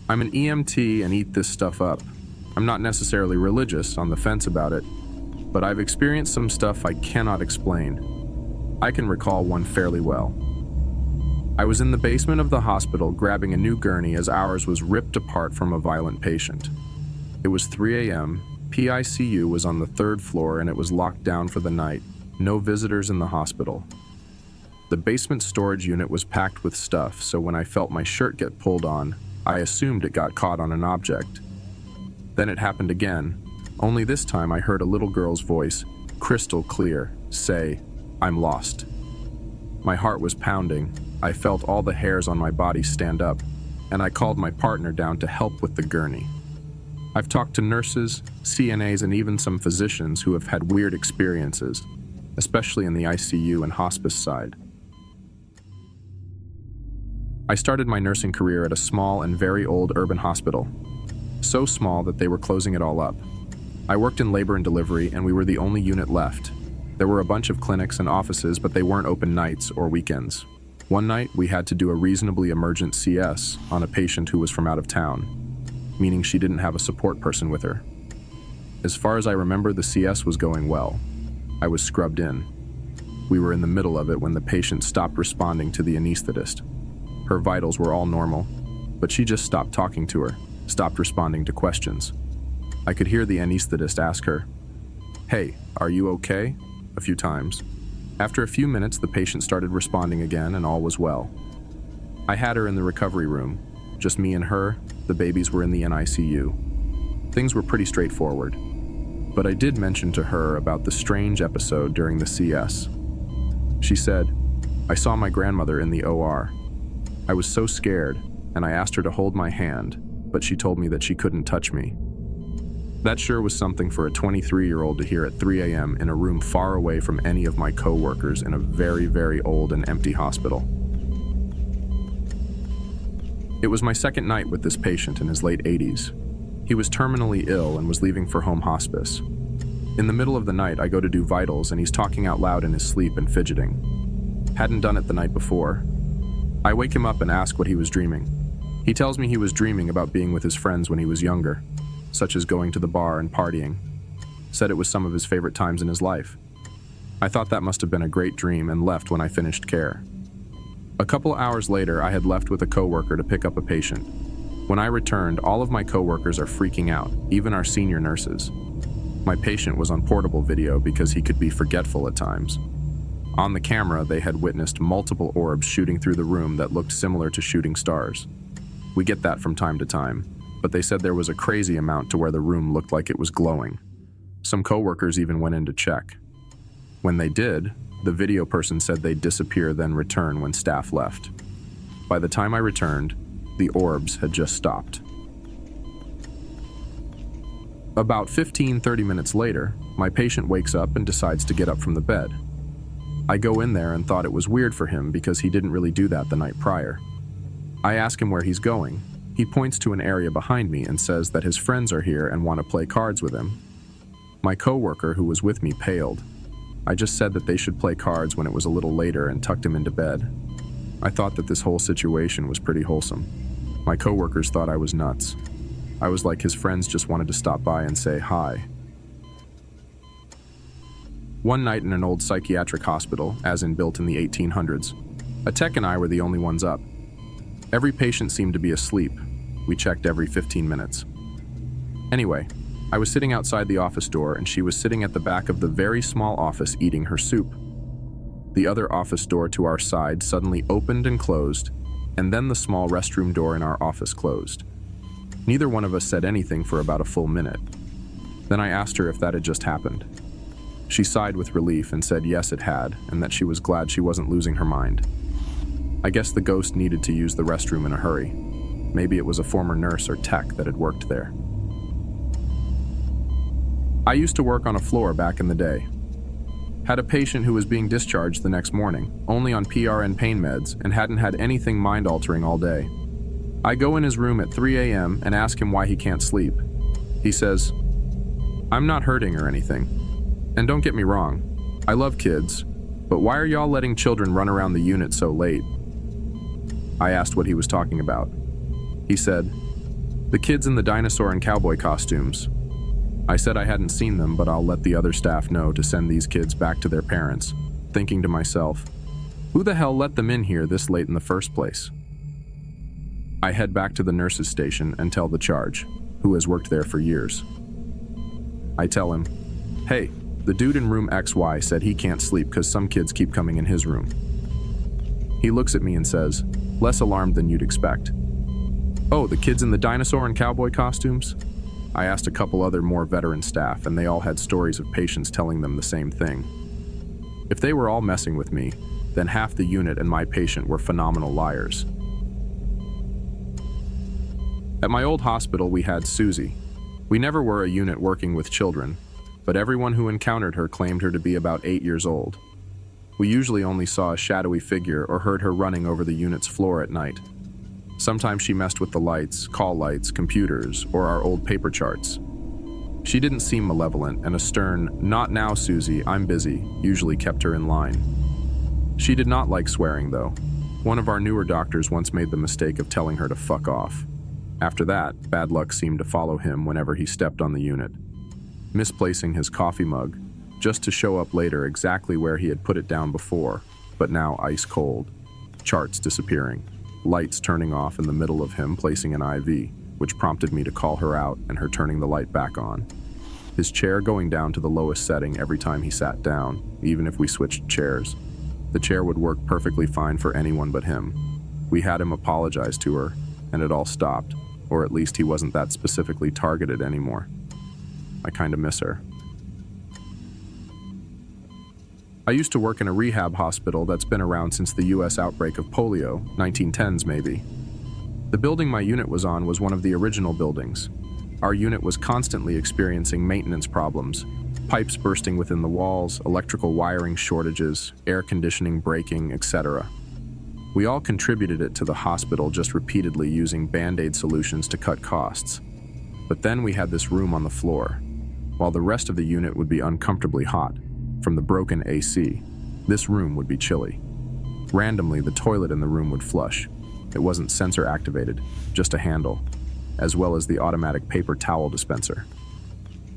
I'm an EMT and eat this stuff up. I'm not necessarily religious, on the fence about it, but I've experienced some stuff I cannot explain. I can recall one fairly well. I was in the basement of the hospital grabbing a new gurney as ours was ripped apart from a violent patient. It was 3 a.m., PICU was on the 3rd floor and it was locked down for the night. No visitors in the hospital. The basement storage unit was packed with stuff, so when I felt my shirt get pulled on, I assumed it got caught on an object. Then it happened again, only this time I heard a little girl's voice, crystal clear, say, "I'm lost." My heart was pounding. I felt all the hairs on my body stand up, and I called my partner down to help with the gurney. I've talked to nurses, CNAs, and even some physicians who have had weird experiences, especially in the ICU and hospice side. I started my nursing career at a small and very old urban hospital. So small that they were closing it all up. I worked in labor and delivery, and we were the only unit left. There were a bunch of clinics and offices, but they weren't open nights or weekends. One night, we had to do a reasonably emergent CS on a patient who was from out of town, meaning she didn't have a support person with her. As far as I remember, the CS was going well. I was scrubbed in. We were in the middle of it when the patient stopped responding to the anesthetist. Her vitals were all normal, but she just stopped talking to her, stopped responding to questions. I could hear the anesthetist ask her, "Hey, are you okay?" a few times. After a few minutes, the patient started responding again and all was well. I had her in the recovery room, just me and her. The babies were in the NICU. Things were pretty straightforward, but I did mention to her about the strange episode during the CS. She said, "I saw my grandmother in the OR. I was so scared, and I asked her to hold my hand, but she told me that she couldn't touch me." That sure was something for a 23-year-old to hear at 3 a.m. in a room far away from any of my co-workers in a very, very old and empty hospital. It was my second night with this patient in his late 80s. He was terminally ill and was leaving for home hospice. In the middle of the night, I go to do vitals and he's talking out loud in his sleep and fidgeting. Hadn't done it the night before. I wake him up and ask what he was dreaming. He tells me he was dreaming about being with his friends when he was younger, such as going to the bar and partying. Said it was some of his favorite times in his life. I thought that must have been a great dream and left when I finished care. A couple hours later, I had left with a coworker to pick up a patient. When I returned, all of my coworkers are freaking out, even our senior nurses. My patient was on portable video because he could be forgetful at times. On the camera, they had witnessed multiple orbs shooting through the room that looked similar to shooting stars. We get that from time to time, but they said there was a crazy amount to where the room looked like it was glowing. Some coworkers even went in to check. When they did, the video person said they'd disappear then return when staff left. By the time I returned, the orbs had just stopped. About 15-30 minutes later, my patient wakes up and decides to get up from the bed. I go in there and thought it was weird for him because he didn't really do that the night prior. I ask him where he's going. He points to an area behind me and says that his friends are here and want to play cards with him. My coworker who was with me paled. I just said that they should play cards when it was a little later and tucked him into bed. I thought that this whole situation was pretty wholesome. My coworkers thought I was nuts. I was like his friends just wanted to stop by and say hi. One night in an old psychiatric hospital, as in built in the 1800s, a tech and I were the only ones up. Every patient seemed to be asleep. We checked every 15 minutes. Anyway, I was sitting outside the office door and she was sitting at the back of the very small office eating her soup. The other office door to our side suddenly opened and closed, and then the small restroom door in our office closed. Neither one of us said anything for about a full minute. Then I asked her if that had just happened. She sighed with relief and said yes it had, and that she was glad she wasn't losing her mind. I guess the ghost needed to use the restroom in a hurry. Maybe it was a former nurse or tech that had worked there. I used to work on a floor back in the day. Had a patient who was being discharged the next morning, only on PRN pain meds, and hadn't had anything mind-altering all day. I go in his room at 3 a.m. and ask him why he can't sleep. He says, "I'm not hurting or anything. And don't get me wrong, I love kids, but why are y'all letting children run around the unit so late?" I asked what he was talking about. He said, The kids in the dinosaur and cowboy costumes. I said I hadn't seen them, but I'll let the other staff know to send these kids back to their parents, thinking to myself, who the hell let them in here this late in the first place? I head back to the nurse's station and tell the charge, who has worked there for years. I tell him, hey, the dude in room XY said he can't sleep because some kids keep coming in his room. He looks at me and says, less alarmed than you'd expect. Oh, the kids in the dinosaur and cowboy costumes? I asked a couple other more veteran staff, and they all had stories of patients telling them the same thing. If they were all messing with me, then half the unit and my patient were phenomenal liars. At my old hospital, we had Susie. We never were a unit working with children, but everyone who encountered her claimed her to be about 8 years old. We usually only saw a shadowy figure or heard her running over the unit's floor at night. Sometimes she messed with the lights, call lights, computers, or our old paper charts. She didn't seem malevolent, and a stern, "Not now, Susie, I'm busy," usually kept her in line. She did not like swearing, though. One of our newer doctors once made the mistake of telling her to fuck off. After that, bad luck seemed to follow him whenever he stepped on the unit, misplacing his coffee mug, just to show up later exactly where he had put it down before, but now ice cold. Charts disappearing, lights turning off in the middle of him placing an IV, which prompted me to call her out and her turning the light back on. His chair going down to the lowest setting every time he sat down, even if we switched chairs. The chair would work perfectly fine for anyone but him. We had him apologize to her, and it all stopped, or at least he wasn't that specifically targeted anymore. I kinda miss her. I used to work in a rehab hospital that's been around since the US outbreak of polio, 1910s maybe. The building my unit was on was one of the original buildings. Our unit was constantly experiencing maintenance problems, pipes bursting within the walls, electrical wiring shortages, air conditioning breaking, etc. We all contributed it to the hospital, just repeatedly using Band-Aid solutions to cut costs. But then we had this room on the floor. While the rest of the unit would be uncomfortably hot from the broken AC, this room would be chilly. Randomly, the toilet in the room would flush. It wasn't sensor activated, just a handle, as well as the automatic paper towel dispenser.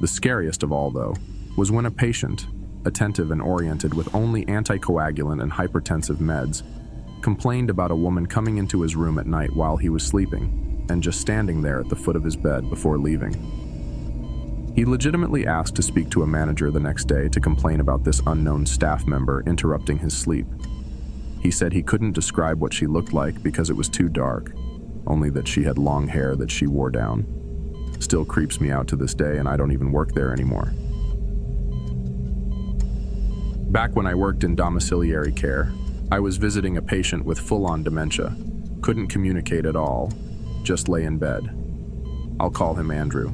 The scariest of all, though, was when a patient, attentive and oriented with only anticoagulant and hypertensive meds, complained about a woman coming into his room at night while he was sleeping and just standing there at the foot of his bed before leaving. He legitimately asked to speak to a manager the next day to complain about this unknown staff member interrupting his sleep. He said he couldn't describe what she looked like because it was too dark, only that she had long hair that she wore down. Still creeps me out to this day, and I don't even work there anymore. Back when I worked in domiciliary care, I was visiting a patient with full-on dementia. Couldn't communicate at all, just lay in bed. I'll call him Andrew.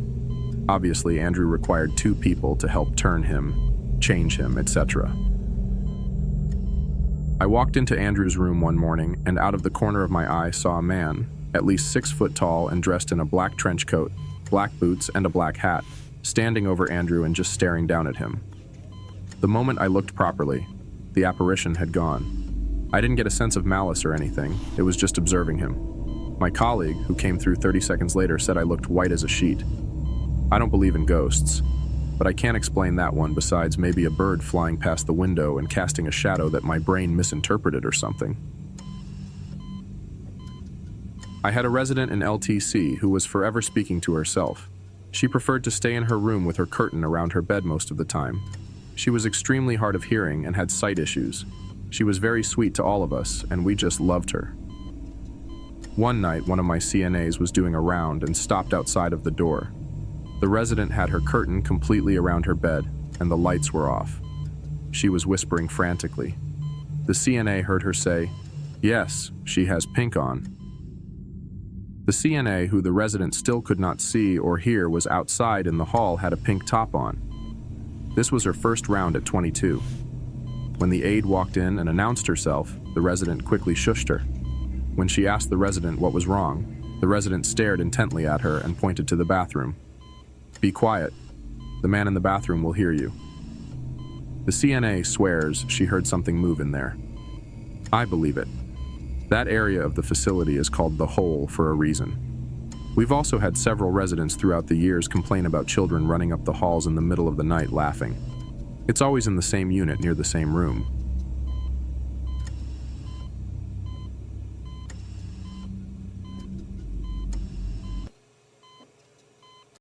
Obviously, Andrew required 2 people to help turn him, change him, etc. I walked into Andrew's room one morning, and out of the corner of my eye saw a man, at least 6 foot tall and dressed in a black trench coat, black boots, and a black hat, standing over Andrew and just staring down at him. The moment I looked properly, the apparition had gone. I didn't get a sense of malice or anything, it was just observing him. My colleague, who came through 30 seconds later, said I looked white as a sheet. I don't believe in ghosts, but I can't explain that one besides maybe a bird flying past the window and casting a shadow that my brain misinterpreted or something. I had a resident in LTC who was forever speaking to herself. She preferred to stay in her room with her curtain around her bed most of the time. She was extremely hard of hearing and had sight issues. She was very sweet to all of us, and we just loved her. One night, one of my CNAs was doing a round and stopped outside of the door. The resident had her curtain completely around her bed, and the lights were off. She was whispering frantically. The CNA heard her say, "Yes, she has pink on." The CNA, who the resident still could not see or hear, was outside in the hall, had a pink top on. This was her first round at 22. When the aide walked in and announced herself, the resident quickly shushed her. When she asked the resident what was wrong, the resident stared intently at her and pointed to the bathroom. "Be quiet. The man in the bathroom will hear you." The CNA swears she heard something move in there. I believe it. That area of the facility is called the Hole for a reason. We've also had several residents throughout the years complain about children running up the halls in the middle of the night laughing. It's always in the same unit near the same room.